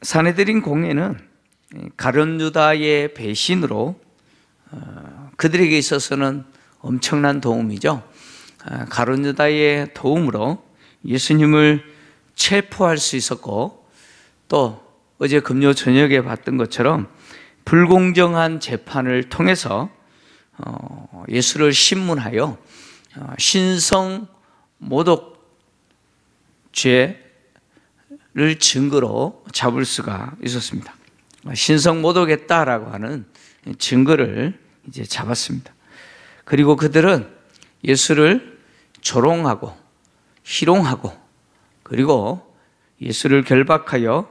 산헤드린 공회는 가룟 유다의 배신으로 그들에게 있어서는 엄청난 도움이죠. 가룟 유다의 도움으로 예수님을 체포할 수 있었고, 또 어제 금요 저녁에 봤던 것처럼 불공정한 재판을 통해서 예수를 신문하여 신성 모독죄를 증거로 잡을 수가 있었습니다. 신성 모독했다라고 하는 증거를 이제 잡았습니다. 그리고 그들은 예수를 조롱하고 희롱하고, 그리고 예수를 결박하여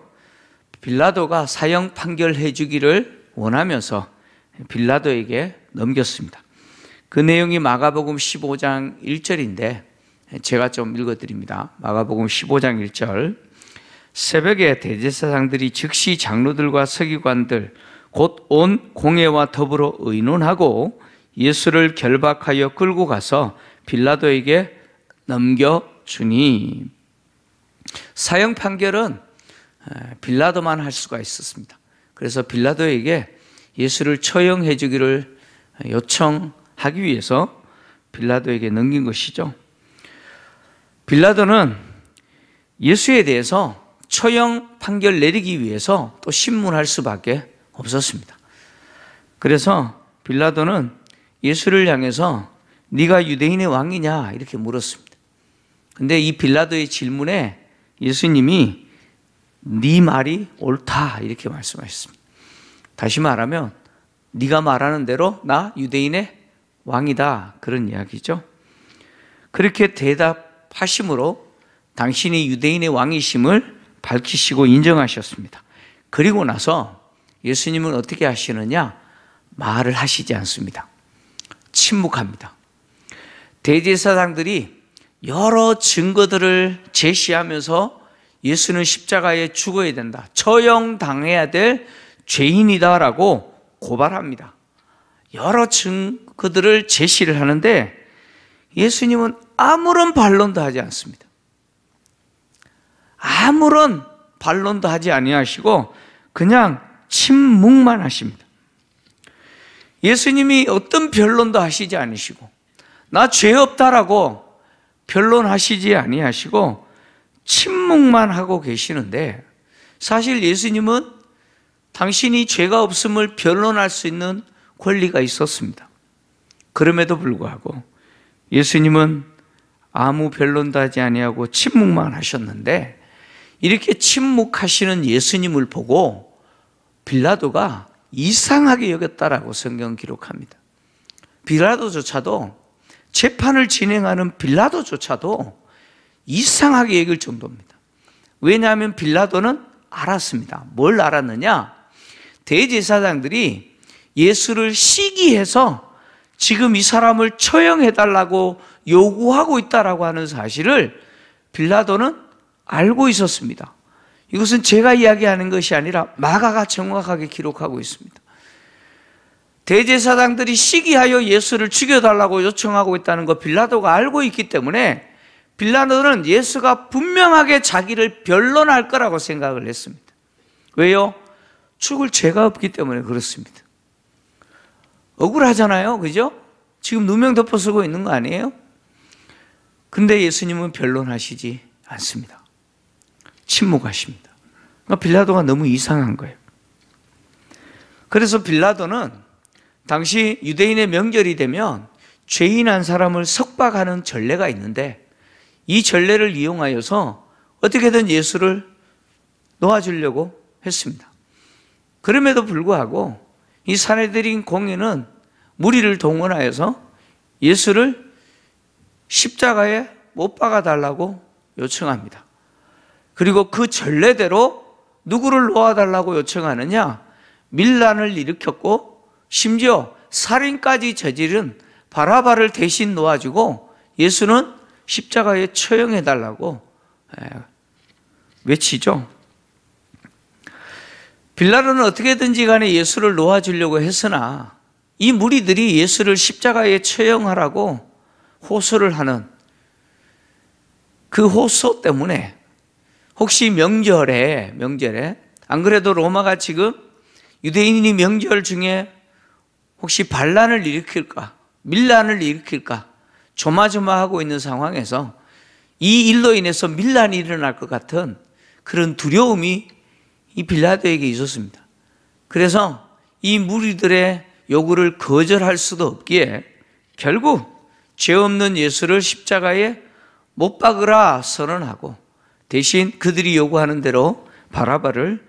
빌라도가 사형 판결해 주기를 원하면서 빌라도에게 넘겼습니다. 그 내용이 마가복음 15장 1절인데 제가 좀 읽어드립니다. 마가복음 15장 1절. 새벽에 대제사장들이 즉시 장로들과 서기관들 곧 온 공회와 더불어 의논하고 예수를 결박하여 끌고 가서 빌라도에게 넘겨주니. 사형 판결은 빌라도만 할 수가 있었습니다. 그래서 빌라도에게 예수를 처형해 주기를 요청하기 위해서 빌라도에게 넘긴 것이죠. 빌라도는 예수에 대해서 처형 판결 내리기 위해서 또 신문할 수밖에 없었습니다. 그래서 빌라도는 예수를 향해서 네가 유대인의 왕이냐 이렇게 물었습니다. 근데 이 빌라도의 질문에 예수님이 네 말이 옳다 이렇게 말씀하셨습니다. 다시 말하면 네가 말하는 대로 나 유대인의 왕이다, 그런 이야기죠. 그렇게 대답하심으로 당신이 유대인의 왕이심을 밝히시고 인정하셨습니다. 그리고 나서 예수님은 어떻게 하시느냐? 말을 하시지 않습니다. 침묵합니다. 대제사장들이 여러 증거들을 제시하면서 예수는 십자가에 죽어야 된다, 처형당해야 될 죄인이다라고 고발합니다. 여러 증거들을 제시를 하는데 예수님은 아무런 반론도 하지 않습니다. 아무런 반론도 하지 아니하시고 그냥 침묵만 하십니다. 예수님이 어떤 변론도 하시지 않으시고 나 죄 없다라고 변론하시지 아니하시고 침묵만 하고 계시는데, 사실 예수님은 당신이 죄가 없음을 변론할 수 있는 권리가 있었습니다. 그럼에도 불구하고 예수님은 아무 변론도 하지 아니하고 침묵만 하셨는데, 이렇게 침묵하시는 예수님을 보고 빌라도가 이상하게 여겼다라고 성경 기록합니다. 빌라도조차도, 재판을 진행하는 빌라도조차도 이상하게 여길 정도입니다. 왜냐하면 빌라도는 알았습니다. 뭘 알았느냐? 대제사장들이 예수를 시기해서 지금 이 사람을 처형해달라고 요구하고 있다라고 하는 사실을 빌라도는 알고 있었습니다. 이것은 제가 이야기하는 것이 아니라 마가가 정확하게 기록하고 있습니다. 대제사장들이 시기하여 예수를 죽여달라고 요청하고 있다는 거 빌라도가 알고 있기 때문에 빌라도는 예수가 분명하게 자기를 변론할 거라고 생각을 했습니다. 왜요? 죽을 죄가 없기 때문에 그렇습니다. 억울하잖아요, 그죠? 지금 누명 덮어 쓰고 있는 거 아니에요? 근데 예수님은 변론하시지 않습니다. 침묵하십니다. 그러니까 빌라도가 너무 이상한 거예요. 그래서 빌라도는 당시 유대인의 명절이 되면 죄인 한 사람을 석박하는 전례가 있는데, 이 전례를 이용하여서 어떻게든 예수를 놓아주려고 했습니다. 그럼에도 불구하고 이 산헤드린 공회는 무리를 동원하여서 예수를 십자가에 못 박아달라고 요청합니다. 그리고 그 전례대로 누구를 놓아달라고 요청하느냐? 밀란을 일으켰고 심지어 살인까지 저지른 바라바를 대신 놓아주고 예수는 십자가에 처형해달라고 외치죠. 빌라도는 어떻게든지 간에 예수를 놓아주려고 했으나 이 무리들이 예수를 십자가에 처형하라고 호소를 하는 그 호소 때문에 혹시 명절에 안 그래도 로마가 지금 유대인이 명절 중에 혹시 반란을 일으킬까, 밀란을 일으킬까 조마조마하고 있는 상황에서 이 일로 인해서 밀란이 일어날 것 같은 그런 두려움이 이 빌라도에게 있었습니다. 그래서 이 무리들의 요구를 거절할 수도 없기에 결국 죄 없는 예수를 십자가에 못 박으라 선언하고 대신 그들이 요구하는 대로 바라바를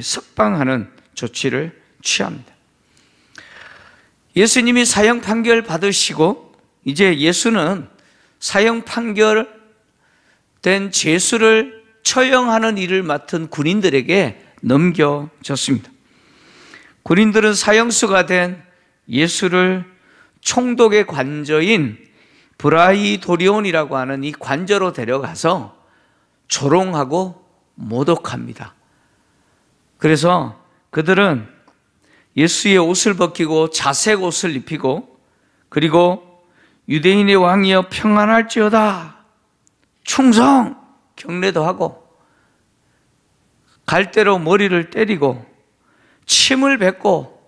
석방하는 조치를 취합니다. 예수님이 사형 판결 받으시고 이제 예수는 사형 판결된 죄수를 처형하는 일을 맡은 군인들에게 넘겨졌습니다. 군인들은 사형수가 된 예수를 총독의 관저인 브라이도리온이라고 하는 이 관저로 데려가서 조롱하고 모독합니다. 그래서 그들은 예수의 옷을 벗기고 자색 옷을 입히고 그리고 유대인의 왕이여 평안할지어다 충성 경례도 하고 갈대로 머리를 때리고 침을 뱉고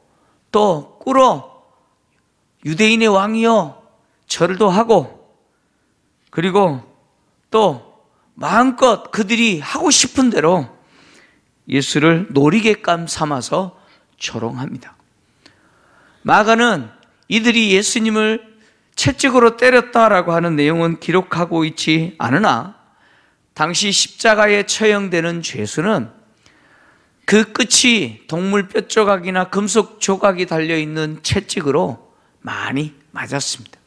또 꿇어 유대인의 왕이여 절도 하고 그리고 또 마음껏 그들이 하고 싶은 대로 예수를 놀이개감 삼아서 조롱합니다. 마가는 이들이 예수님을 채찍으로 때렸다라고 하는 내용은 기록하고 있지 않으나 당시 십자가에 처형되는 죄수는 그 끝이 동물 뼈조각이나 금속 조각이 달려있는 채찍으로 많이 맞았습니다.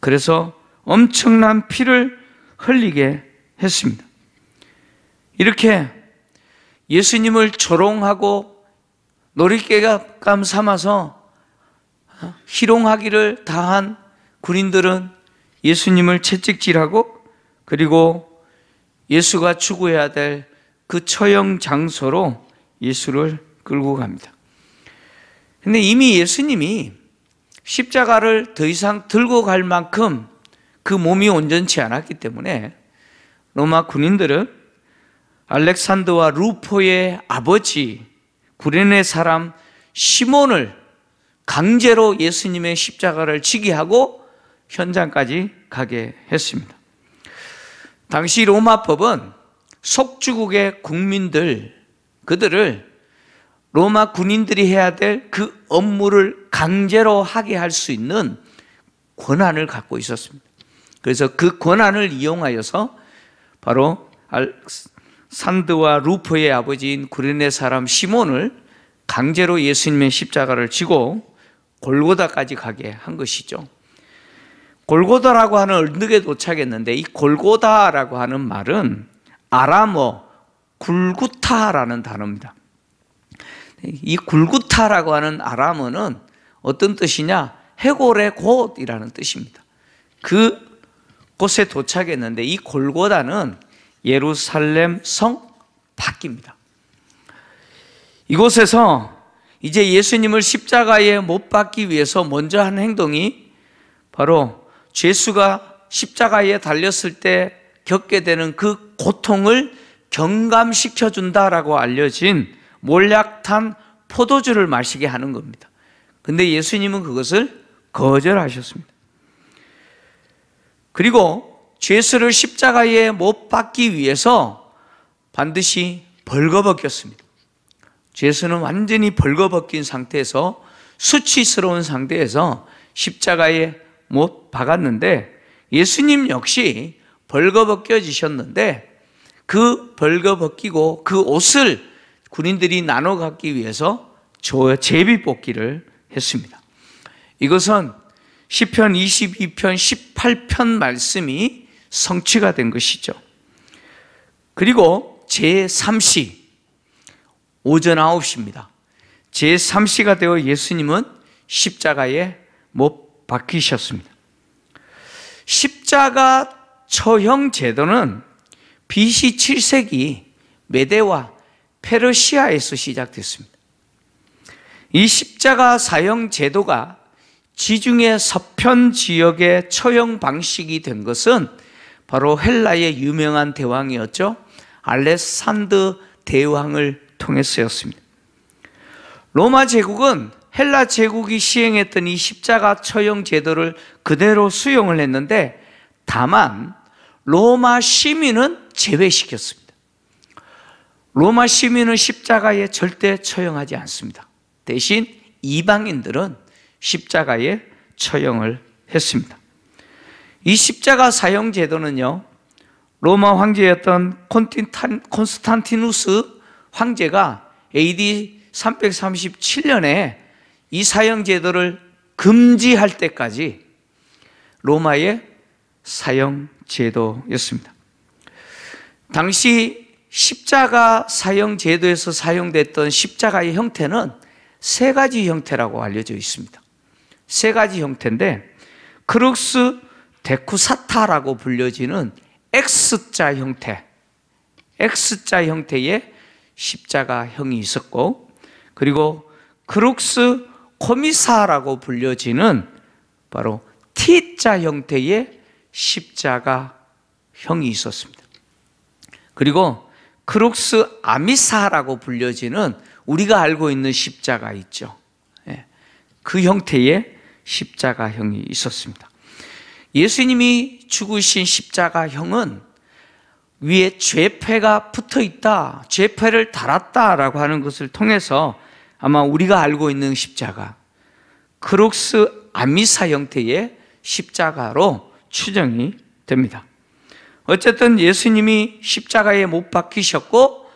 그래서 엄청난 피를 흘리게 했습니다. 이렇게 예수님을 조롱하고 놀이개감 삼아서 희롱하기를 다한 군인들은 예수님을 채찍질하고 그리고 예수가 죽어야 될 그 처형 장소로 예수를 끌고 갑니다. 근데 이미 예수님이 십자가를 더 이상 들고 갈 만큼 그 몸이 온전치 않았기 때문에 로마 군인들은 알렉산더와 루포의 아버지 구레네 사람 시몬을 강제로 예수님의 십자가를 지게 하고 현장까지 가게 했습니다. 당시 로마법은 속주국의 국민들, 그들을 로마 군인들이 해야 될 그 업무를 강제로 하게 할 수 있는 권한을 갖고 있었습니다. 그래서 그 권한을 이용하여서 바로 산드와 루포의 아버지인 구레네 사람 시몬을 강제로 예수님의 십자가를 지고 골고다까지 가게 한 것이죠. 골고다라고 하는 언덕에 도착했는데 이 골고다라고 하는 말은 아람어 굴구타라는 단어입니다. 이 굴구타라고 하는 아람어는 어떤 뜻이냐? 해골의 곳이라는 뜻입니다. 그 곳에 도착했는데 이 골고다는 예루살렘 성 밖입니다. 이곳에서 이제 예수님을 십자가에 못 박기 위해서 먼저 한 행동이 바로 죄수가 십자가에 달렸을 때 겪게 되는 그 고통을 경감시켜준다라고 알려진 몰약탄 포도주를 마시게 하는 겁니다. 근데 예수님은 그것을 거절하셨습니다. 그리고 죄수를 십자가에 못 박기 위해서 반드시 벌거벗겼습니다. 죄수는 완전히 벌거벗긴 상태에서 수치스러운 상태에서 십자가에 못 박았는데 예수님 역시 벌거벗겨지셨는데 그 벌거벗기고 그 옷을 군인들이 나눠 갖기 위해서 제비뽑기를 했습니다. 이것은 시편 22편 18편 말씀이 성취가 된 것이죠. 그리고 제3시 오전 9시입니다. 제3시가 되어 예수님은 십자가에 못 박히셨습니다. 십자가 처형 제도는 BC 7세기 메데와 페르시아에서 시작됐습니다. 이 십자가 사형 제도가 지중해 서편 지역의 처형 방식이 된 것은 바로 헬라의 유명한 대왕이었죠. 알렉산더 대왕을 통해서였습니다. 로마 제국은 헬라 제국이 시행했던 이 십자가 처형 제도를 그대로 수용을 했는데, 다만 로마 시민은 제외시켰습니다. 로마 시민은 십자가에 절대 처형하지 않습니다. 대신 이방인들은 십자가에 처형을 했습니다. 이 십자가 사형 제도는요, 로마 황제였던 콘스탄티누스 황제가 AD 337년에 이 사형 제도를 금지할 때까지 로마의 사형 제도였습니다. 당시 십자가 사형 제도에서 사용됐던 십자가의 형태는 세 가지 형태라고 알려져 있습니다. 세 가지 형태인데, 크룩스 데쿠사타라고 불려지는 X자 형태, X자 형태의 십자가형이 있었고, 그리고 크룩스 코미사라고 불려지는 바로 T자 형태의 십자가형이 있었습니다. 그리고 크룩스 아미사라고 불려지는 우리가 알고 있는 십자가 있죠. 그 형태의 십자가형이 있었습니다. 예수님이 죽으신 십자가형은 위에 죄패가 붙어 있다, 죄패를 달았다라고 하는 것을 통해서 아마 우리가 알고 있는 십자가, 크룩스 아미사 형태의 십자가로 추정이 됩니다. 어쨌든 예수님이 십자가에 못 박히셨고,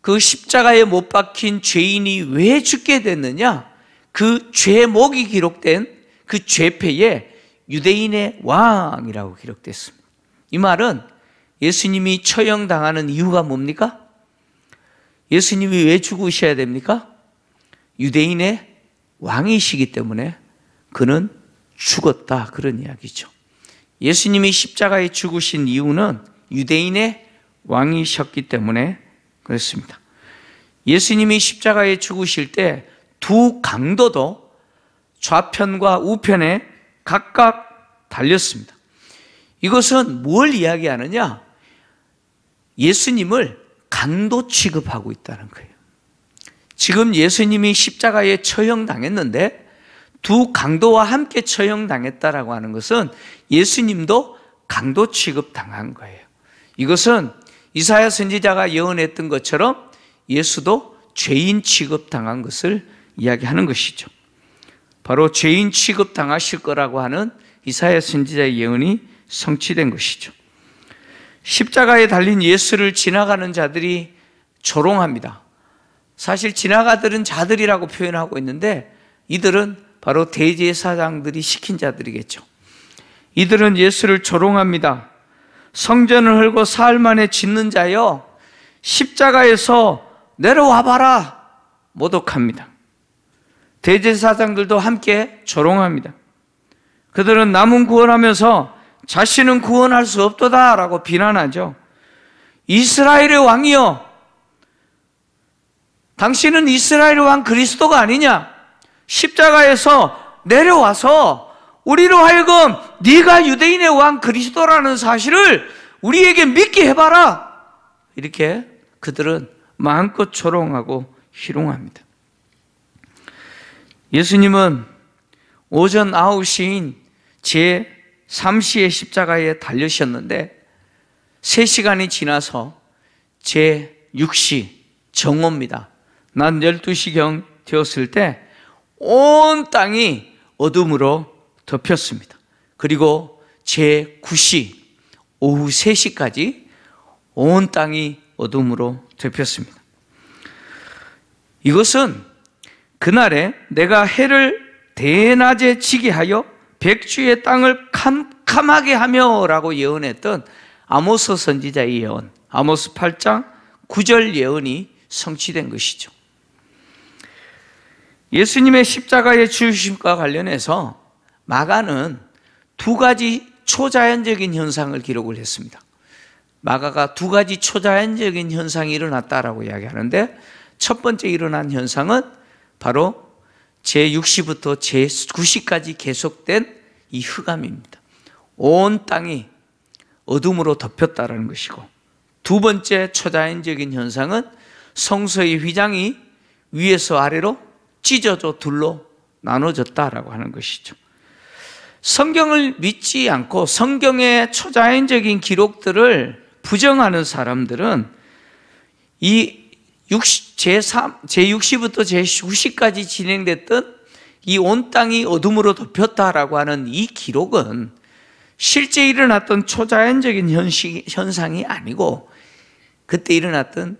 그 십자가에 못 박힌 죄인이 왜 죽게 됐느냐? 그 죄목이 기록된 그 죄패에 유대인의 왕이라고 기록됐습니다. 이 말은 예수님이 처형당하는 이유가 뭡니까? 예수님이 왜 죽으셔야 됩니까? 유대인의 왕이시기 때문에 그는 죽었다, 그런 이야기죠. 예수님이 십자가에 죽으신 이유는 유대인의 왕이셨기 때문에 그렇습니다. 예수님이 십자가에 죽으실 때 두 강도도 좌편과 우편에 각각 달렸습니다. 이것은 뭘 이야기하느냐? 예수님을 강도 취급하고 있다는 거예요. 지금 예수님이 십자가에 처형당했는데 두 강도와 함께 처형당했다라고 하는 것은 예수님도 강도 취급당한 거예요. 이것은 이사야 선지자가 예언했던 것처럼 예수도 죄인 취급당한 것을 이야기하는 것이죠. 바로 죄인 취급당하실 거라고 하는 이사야 선지자의 예언이 성취된 것이죠. 십자가에 달린 예수를 지나가는 자들이 조롱합니다. 사실 지나가들은 자들이라고 표현하고 있는데, 이들은 바로 대제사장들이 시킨 자들이겠죠. 이들은 예수를 조롱합니다. 성전을 헐고 사흘 만에 짓는 자여, 십자가에서 내려와 봐라, 모독합니다. 대제사장들도 함께 조롱합니다. 그들은 남은 구원하면서 자신은 구원할 수 없도다 라고 비난하죠. 이스라엘의 왕이여, 당신은 이스라엘의 왕 그리스도가 아니냐? 십자가에서 내려와서 우리로 하여금 네가 유대인의 왕 그리스도라는 사실을 우리에게 믿게 해봐라. 이렇게 그들은 마음껏 조롱하고 희롱합니다. 예수님은 오전 9시인 제3시의 십자가에 달리셨는데 3시간이 지나서 제6시 정오입니다. 낮 12시경 되었을 때 온 땅이 어둠으로 덮였습니다. 그리고 제9시 오후 3시까지 온 땅이 어둠으로 덮였습니다. 이것은 그날에 내가 해를 대낮에 지게 하여 백주의 땅을 캄캄하게 하며 라고 예언했던 아모스 선지자의 예언, 아모스 8장 9절 예언이 성취된 것이죠. 예수님의 십자가의 죽으심과 관련해서 마가는 두 가지 초자연적인 현상을 기록을 했습니다. 마가가 두 가지 초자연적인 현상이 일어났다라고 이야기하는데, 첫 번째 일어난 현상은 바로 제6시부터 제9시까지 계속된 이 흑암입니다. 온 땅이 어둠으로 덮였다라는 것이고, 두 번째 초자연적인 현상은 성소의 휘장이 위에서 아래로 찢어져 둘로 나눠졌다라고 하는 것이죠. 성경을 믿지 않고 성경의 초자연적인 기록들을 부정하는 사람들은 이 제60부터 제90까지 진행됐던 이 온 땅이 어둠으로 덮였다라고 하는 이 기록은 실제 일어났던 초자연적인 현상이 아니고 그때 일어났던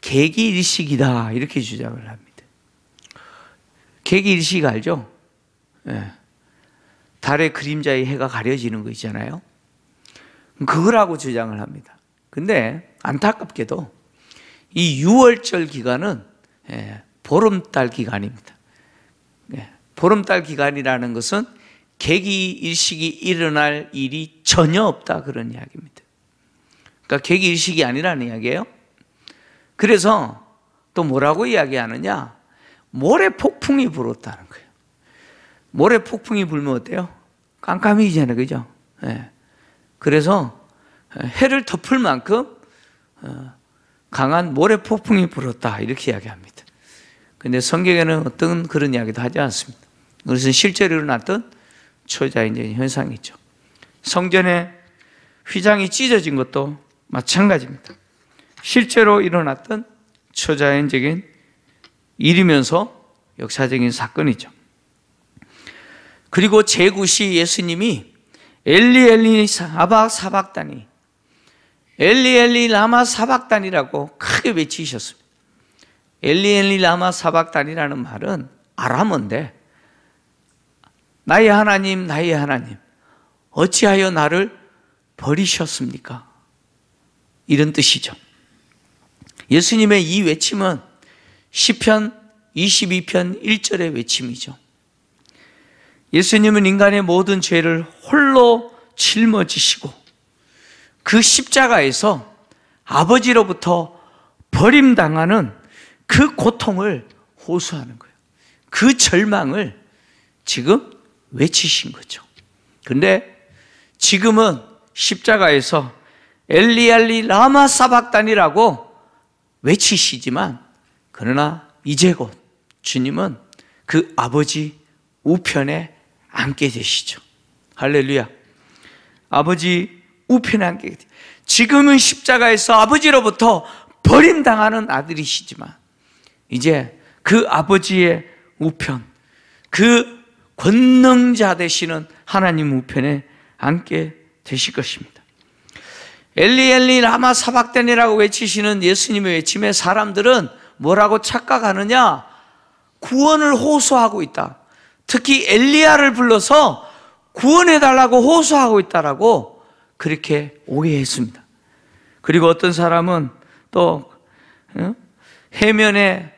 계기일식이다, 이렇게 주장을 합니다. 계기일식 알죠? 네. 달의 그림자에 해가 가려지는 거 있잖아요. 그거라고 주장을 합니다. 근데 안타깝게도 이 6월절 기간은 보름달 기간입니다. 보름달 기간이라는 것은 계기일식이 일어날 일이 전혀 없다, 그런 이야기입니다. 그러니까 계기일식이 아니라는 이야기예요. 그래서 또 뭐라고 이야기하느냐? 모래폭풍이 불었다는 거예요. 모래폭풍이 불면 어때요? 깜깜해지잖아요, 그죠? 그래서 해를 덮을 만큼 강한 모래폭풍이 불었다, 이렇게 이야기합니다. 그런데 성경에는 어떤 그런 이야기도 하지 않습니다. 그것은 실제로 일어났던 초자연적인 현상이죠. 성전의 휘장이 찢어진 것도 마찬가지입니다. 실제로 일어났던 초자연적인 일이면서 역사적인 사건이죠. 그리고 제9시 예수님이 엘리 엘리 라마 사박다니, 엘리 엘리 라마 사박다니라고 크게 외치셨습니다. 엘리 엘리 라마 사박다니라는 말은 아람어인데 나의 하나님, 나의 하나님, 어찌하여 나를 버리셨습니까? 이런 뜻이죠. 예수님의 이 외침은 시편 22편 1절의 외침이죠. 예수님은 인간의 모든 죄를 홀로 짊어지시고 그 십자가에서 아버지로부터 버림당하는 그 고통을 호소하는 거예요. 그 절망을 지금 외치신 거죠. 그런데 지금은 십자가에서 엘리 엘리 라마 사박단이라고 외치시지만, 그러나 이제 곧 주님은 그 아버지 우편에 앉게 되시죠. 할렐루야. 아버지 우편에 앉게 되죠. 지금은 십자가에서 아버지로부터 버림당하는 아들이시지만 이제 그 아버지의 우편, 그 권능자 되시는 하나님 우편에 앉게 되실 것입니다. 엘리 엘리 라마 사박단이라고 외치시는 예수님의 외침에 사람들은 뭐라고 착각하느냐? 구원을 호소하고 있다. 특히 엘리야를 불러서 구원해달라고 호소하고 있다라고 그렇게 오해했습니다. 그리고 어떤 사람은 또 해면에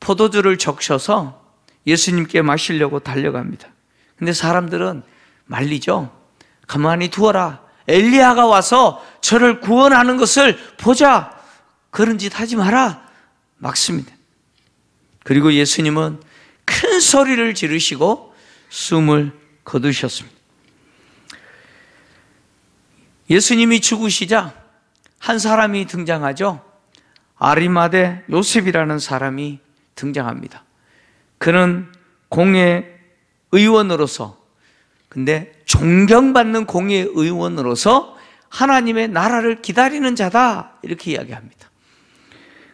포도주를 적셔서 예수님께 마시려고 달려갑니다. 근데 사람들은 말리죠. 가만히 두어라. 엘리야가 와서 저를 구원하는 것을 보자. 그런 짓 하지 마라. 막습니다. 그리고 예수님은 큰 소리를 지르시고 숨을 거두셨습니다. 예수님이 죽으시자 한 사람이 등장하죠. 아리마대 요셉이라는 사람이 등장합니다. 그는 공회 의원으로서, 근데 존경받는 공회 의원으로서 하나님의 나라를 기다리는 자다, 이렇게 이야기합니다.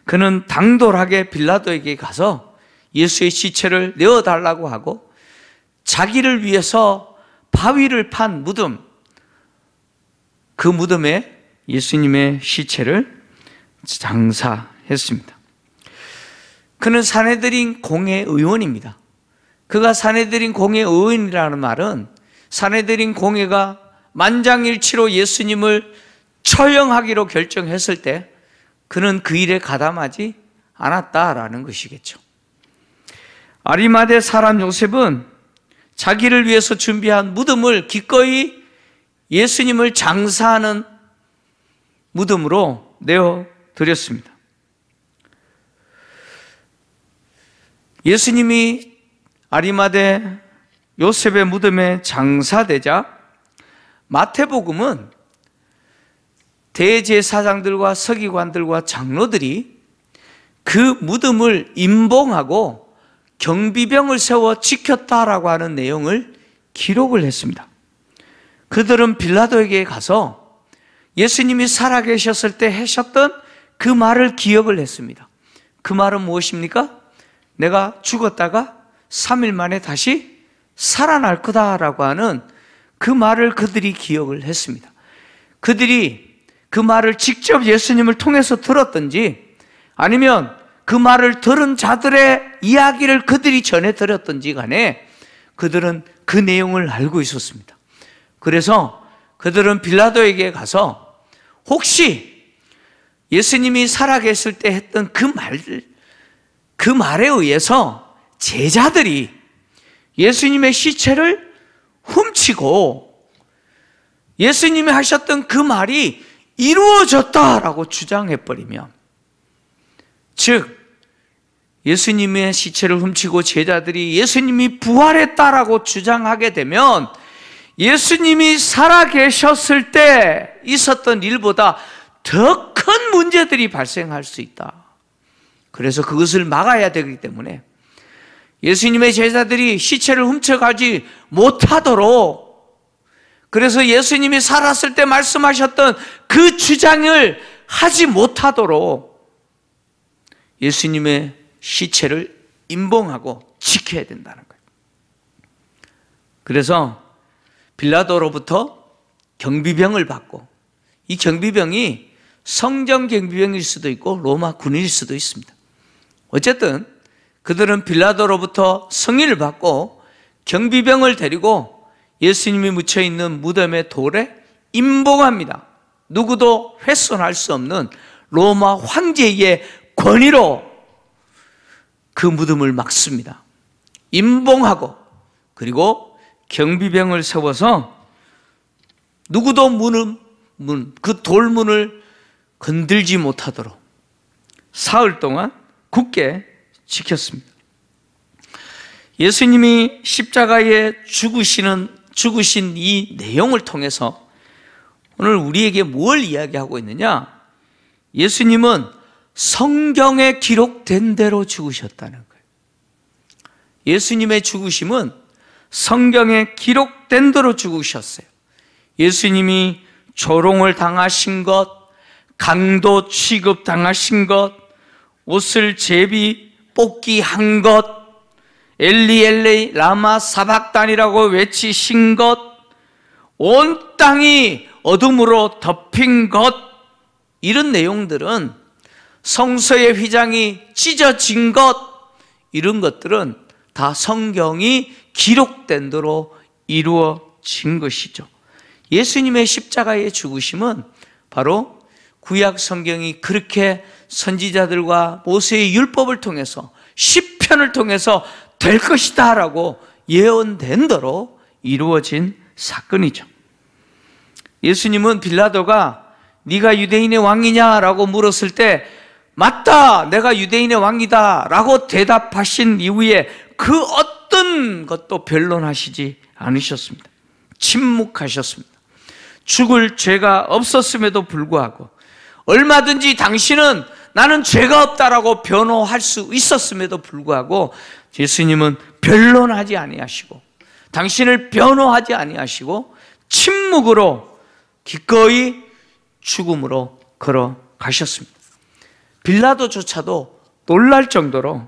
그는 당돌하게 빌라도에게 가서 예수의 시체를 내어달라고 하고 자기를 위해서 바위를 판 무덤, 그 무덤에 예수님의 시체를 장사했습니다. 그는 산헤드린 공회 의원입니다. 그가 산헤드린 공회 의원이라는 말은 산헤드린 공회가 만장일치로 예수님을 처형하기로 결정했을 때 그는 그 일에 가담하지 않았다라는 것이겠죠. 아리마대 사람 요셉은 자기를 위해서 준비한 무덤을 기꺼이 예수님을 장사하는 무덤으로 내어드렸습니다. 예수님이 아리마대 요셉의 무덤에 장사되자 마태복음은 대제사장들과 서기관들과 장로들이 그 무덤을 임봉하고 경비병을 세워 지켰다라고 하는 내용을 기록을 했습니다. 그들은 빌라도에게 가서 예수님이 살아계셨을 때 하셨던 그 말을 기억을 했습니다. 그 말은 무엇입니까? 내가 죽었다가 3일 만에 다시 살아날 거다라고 하는 그 말을 그들이 기억을 했습니다. 그들이 그 말을 직접 예수님을 통해서 들었든지 아니면 그 말을 들은 자들의 이야기를 그들이 전해드렸든지 간에 그들은 그 내용을 알고 있었습니다. 그래서 그들은 빌라도에게 가서 혹시 예수님이 살아계실 때 했던 그 말에 의해서 제자들이 예수님의 시체를 훔치고 예수님이 하셨던 그 말이 이루어졌다라고 주장해버리면, 즉 예수님의 시체를 훔치고 제자들이 예수님이 부활했다라고 주장하게 되면 예수님이 살아계셨을 때 있었던 일보다 더 큰 문제들이 발생할 수 있다. 그래서 그것을 막아야 되기 때문에 예수님의 제자들이 시체를 훔쳐가지 못하도록, 그래서 예수님이 살았을 때 말씀하셨던 그 주장을 하지 못하도록 예수님의 시체를 임봉하고 지켜야 된다는 거예요. 그래서 빌라도로부터 경비병을 받고, 이 경비병이 성전 경비병일 수도 있고 로마 군인일 수도 있습니다. 어쨌든 그들은 빌라도로부터 승인을 받고 경비병을 데리고 예수님이 묻혀있는 무덤의 돌에 임봉합니다. 누구도 훼손할 수 없는 로마 황제의 권위로 그 무덤을 막습니다. 임봉하고, 그리고 경비병을 세워서 누구도 그 돌문을 건들지 못하도록 사흘 동안 굳게 지켰습니다. 예수님이 십자가에 죽으신 이 내용을 통해서 오늘 우리에게 뭘 이야기하고 있느냐? 예수님은 성경에 기록된 대로 죽으셨다는 거예요. 예수님의 죽으심은 성경에 기록된 대로 죽으셨어요. 예수님이 조롱을 당하신 것, 강도 취급당하신 것, 옷을 제비 뽑기 한 것, 엘리 엘리 라마 사박단이라고 외치신 것, 온 땅이 어둠으로 덮인 것, 이런 내용들은, 성서의 휘장이 찢어진 것, 이런 것들은 다 성경이 기록된 대로 이루어진 것이죠. 예수님의 십자가의 죽으심은 바로 구약 성경이 그렇게 선지자들과 모세의 율법을 통해서 시편을 통해서 될 것이다 라고 예언된 대로 이루어진 사건이죠. 예수님은 빌라도가 네가 유대인의 왕이냐라고 물었을 때 맞다, 내가 유대인의 왕이다 라고 대답하신 이후에 그 어떤 것도 변론하시지 않으셨습니다. 침묵하셨습니다. 죽을 죄가 없었음에도 불구하고, 얼마든지 당신은 나는 죄가 없다라고 변호할 수 있었음에도 불구하고 예수님은 변론하지 아니하시고 당신을 변호하지 아니하시고 침묵으로 기꺼이 죽음으로 걸어가셨습니다. 빌라도조차도 놀랄 정도로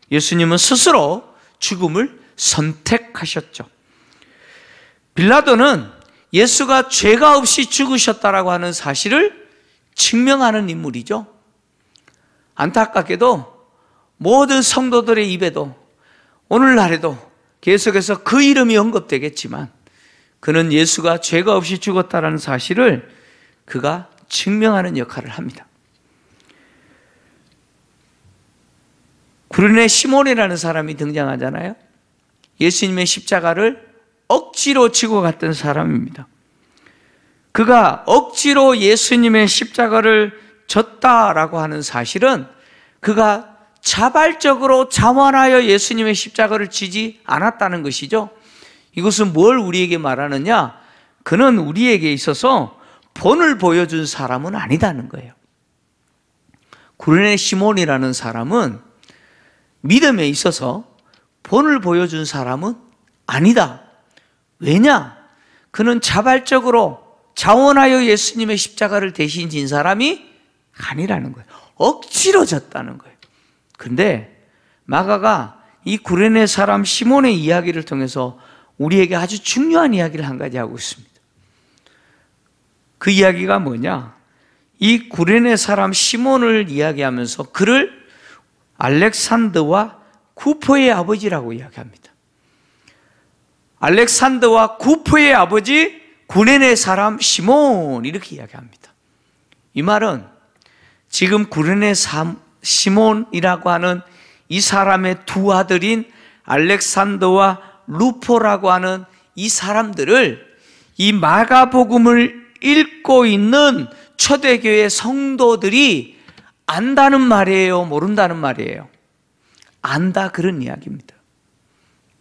예수님은 스스로 죽음을 선택하셨죠. 빌라도는 예수가 죄가 없이 죽으셨다라고 하는 사실을 증명하는 인물이죠. 안타깝게도 모든 성도들의 입에도 오늘날에도 계속해서 그 이름이 언급되겠지만 그는 예수가 죄가 없이 죽었다라는 사실을 그가 증명하는 역할을 합니다. 구레네 시몬이라는 사람이 등장하잖아요. 예수님의 십자가를 억지로 지고 갔던 사람입니다. 그가 억지로 예수님의 십자가를 졌다라고 하는 사실은 그가 자발적으로 자원하여 예수님의 십자가를 지지 않았다는 것이죠. 이것은 뭘 우리에게 말하느냐? 그는 우리에게 있어서 본을 보여준 사람은 아니다는 거예요. 구레네 시몬이라는 사람은 믿음에 있어서 본을 보여준 사람은 아니다. 왜냐? 그는 자발적으로 자원하여 예수님의 십자가를 대신 진 사람이 아니라는 거예요. 억지로 졌다는 거예요. 그런데 마가가 이 구레네 사람 시몬의 이야기를 통해서 우리에게 아주 중요한 이야기를 한 가지 하고 있습니다. 그 이야기가 뭐냐? 이 구레네 사람 시몬을 이야기하면서 그를 알렉산더와 구포의 아버지라고 이야기합니다. 알렉산더와 구포의 아버지 구레네 사람 시몬, 이렇게 이야기합니다. 이 말은 지금 구레네 시몬이라고 하는 이 사람의 두 아들인 알렉산더와 루포라고 하는 이 사람들을 이 마가복음을 읽고 있는 초대교회 성도들이 안다는 말이에요, 모른다는 말이에요? 안다, 그런 이야기입니다.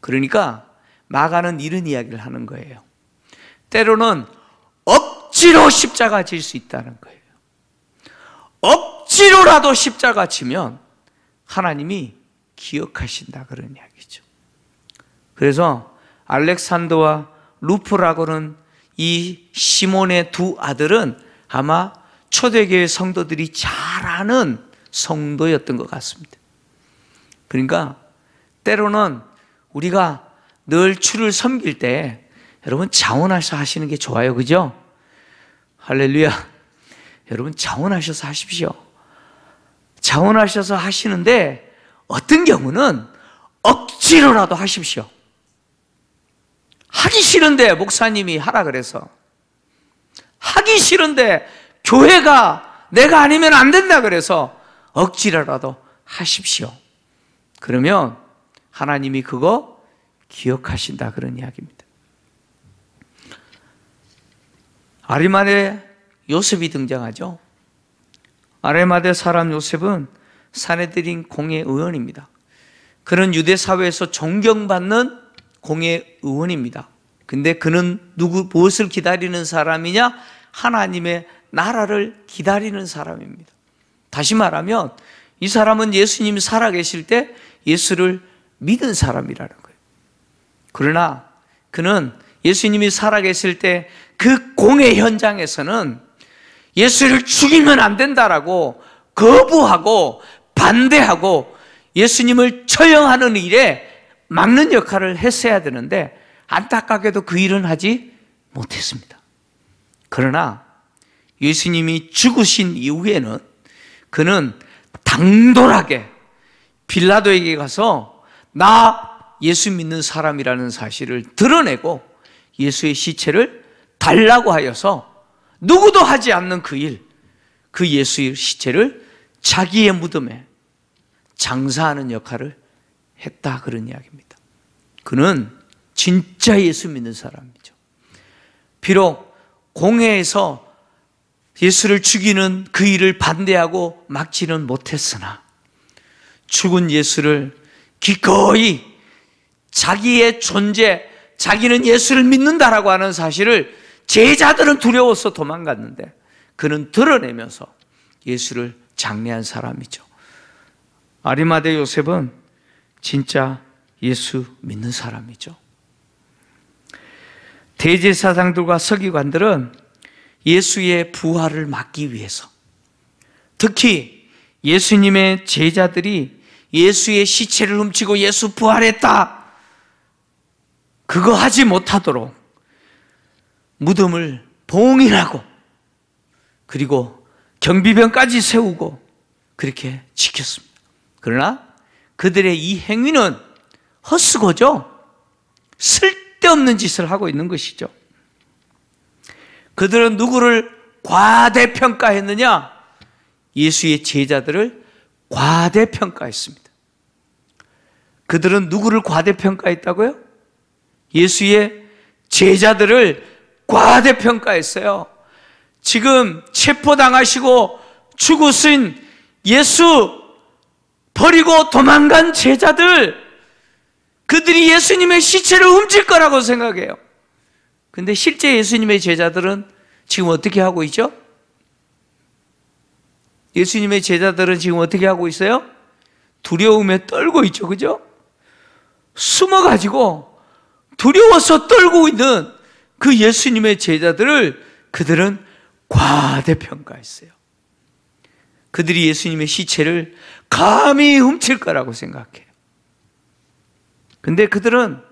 그러니까 마가는 이런 이야기를 하는 거예요. 때로는 억지로 십자가 질 수 있다는 거예요. 억지로라도 십자가 치면 하나님이 기억하신다, 그런 이야기죠. 그래서 알렉산더와 루프라고는 이 시몬의 두 아들은 아마 초대교회 성도들이 잘 아는 성도였던 것 같습니다. 그러니까 때로는 우리가 늘 주를 섬길 때 여러분 자원하셔서 하시는 게 좋아요, 그죠? 할렐루야. 여러분 자원하셔서 하십시오. 자원하셔서 하시는데 어떤 경우는 억지로라도 하십시오. 하기 싫은데 목사님이 하라 그래서, 하기 싫은데 교회가 내가 아니면 안 된다 그래서 억지로라도 하십시오. 그러면 하나님이 그거 기억하신다, 그런 이야기입니다. 아리마대 요셉이 등장하죠. 아리마대 사람 요셉은 사내들인 공회 의원입니다. 그는 유대 사회에서 존경받는 공회 의원입니다. 근데 그는 무엇을 기다리는 사람이냐? 하나님의 나라를 기다리는 사람입니다. 다시 말하면 이 사람은 예수님이 살아계실 때 예수를 믿은 사람이라는 거예요. 그러나 그는 예수님이 살아계실 때 그 공회 현장에서는 예수를 죽이면 안 된다라고 거부하고 반대하고 예수님을 처형하는 일에 막는 역할을 했어야 되는데 안타깝게도 그 일은 하지 못했습니다. 그러나 예수님이 죽으신 이후에는 그는 당돌하게 빌라도에게 가서 나 예수 믿는 사람이라는 사실을 드러내고 예수의 시체를 달라고 하여서 누구도 하지 않는 그 일, 그 예수의 시체를 자기의 무덤에 장사하는 역할을 했다, 그런 이야기입니다. 그는 진짜 예수 믿는 사람이죠. 비록 공회에서 예수를 죽이는 그 일을 반대하고 막지는 못했으나 죽은 예수를 기꺼이 자기의 존재, 자기는 예수를 믿는다라고 하는 사실을 제자들은 두려워서 도망갔는데 그는 드러내면서 예수를 장례한 사람이죠. 아리마대 요셉은 진짜 예수 믿는 사람이죠. 대제사장들과 서기관들은 예수의 부활을 막기 위해서, 특히 예수님의 제자들이 예수의 시체를 훔치고 예수 부활했다, 그거 하지 못하도록 무덤을 봉인하고 그리고 경비병까지 세우고 그렇게 지켰습니다. 그러나 그들의 이 행위는 헛수고죠. 쓸데없는 짓을 하고 있는 것이죠. 그들은 누구를 과대평가했느냐? 예수의 제자들을 과대평가했습니다. 그들은 누구를 과대평가했다고요? 예수의 제자들을 과대평가했어요. 지금 체포당하시고 죽으신 예수 버리고 도망간 제자들, 그들이 예수님의 시체를 훔칠 거라고 생각해요. 근데 실제 예수님의 제자들은 지금 어떻게 하고 있죠? 예수님의 제자들은 지금 어떻게 하고 있어요? 두려움에 떨고 있죠. 그죠? 숨어가지고 두려워서 떨고 있는 그 예수님의 제자들을 그들은 과대평가했어요. 그들이 예수님의 시체를 감히 훔칠 거라고 생각해요. 근데 그들은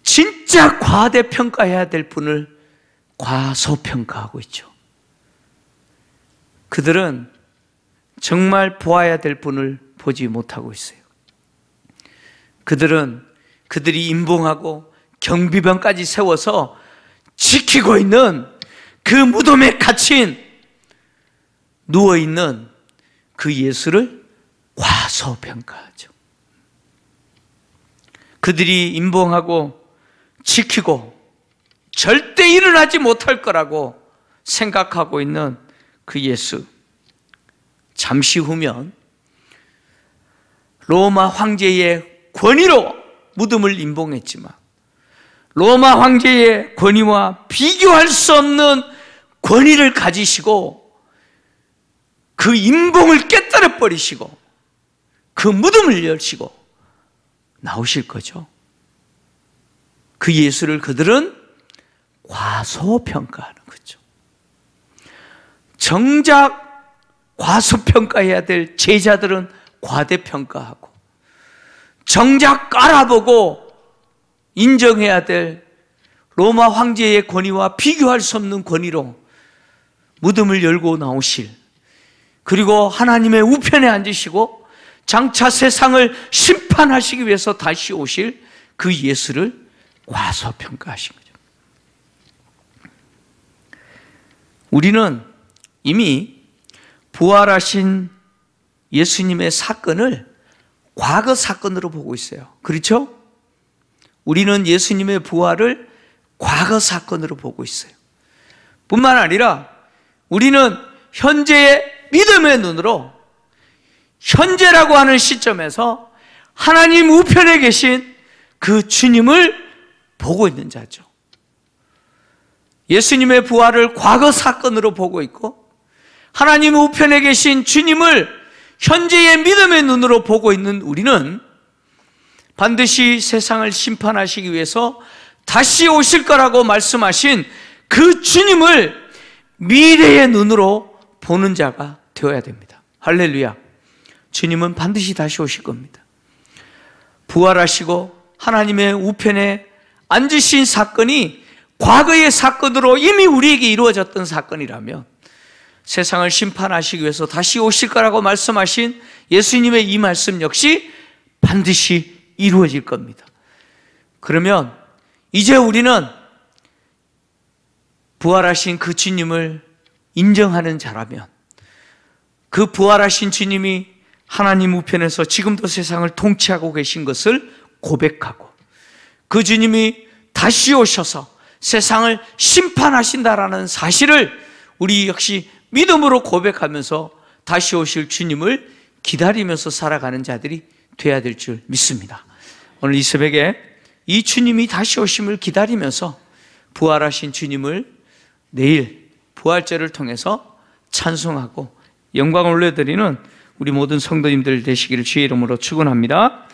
진짜 과대평가해야 될 분을 과소평가하고 있죠. 그들은 정말 보아야 될 분을 보지 못하고 있어요. 그들은 그들이 임봉하고 경비병까지 세워서 지키고 있는 그 무덤에 갇힌 누워있는 그 예수를 과소평가하죠. 그들이 임봉하고 지키고 절대 일어나지 못할 거라고 생각하고 있는 그 예수, 잠시 후면 로마 황제의 권위로 무덤을 임봉했지만 로마 황제의 권위와 비교할 수 없는 권위를 가지시고 그 임봉을 깨뜨려 버리시고 그 무덤을 열시고 나오실 거죠. 그 예수를 그들은 과소평가하는 거죠. 정작 과소평가해야 될 제자들은 과대평가하고, 정작 깔아보고 인정해야 될 로마 황제의 권위와 비교할 수 없는 권위로 무덤을 열고 나오실, 그리고 하나님의 우편에 앉으시고 장차 세상을 심판하시기 위해서 다시 오실 그 예수를 과소평가하신 거죠. 우리는 이미 부활하신 예수님의 사건을 과거 사건으로 보고 있어요. 그렇죠? 우리는 예수님의 부활을 과거 사건으로 보고 있어요. 뿐만 아니라 우리는 현재의 믿음의 눈으로 현재라고 하는 시점에서 하나님 우편에 계신 그 주님을 보고 있는 자죠. 예수님의 부활을 과거 사건으로 보고 있고 하나님 우편에 계신 주님을 현재의 믿음의 눈으로 보고 있는 우리는 반드시 세상을 심판하시기 위해서 다시 오실 거라고 말씀하신 그 주님을 미래의 눈으로 보는 자가 되어야 됩니다. 할렐루야. 주님은 반드시 다시 오실 겁니다. 부활하시고 하나님의 우편에 앉으신 사건이 과거의 사건으로 이미 우리에게 이루어졌던 사건이라면 세상을 심판하시기 위해서 다시 오실 거라고 말씀하신 예수님의 이 말씀 역시 반드시 이루어질 겁니다. 그러면 이제 우리는 부활하신 그 주님을 인정하는 자라면, 그 부활하신 주님이 하나님 우편에서 지금도 세상을 통치하고 계신 것을 고백하고, 그 주님이 다시 오셔서 세상을 심판하신다라는 사실을 우리 역시 믿음으로 고백하면서 다시 오실 주님을 기다리면서 살아가는 자들이 되어야 될 줄 믿습니다. 오늘 이 새벽에 이 주님이 다시 오심을 기다리면서 부활하신 주님을 내일 부활절을 통해서 찬송하고 영광을 올려드리는 우리 모든 성도님들 되시기를 주의 이름으로 축원합니다.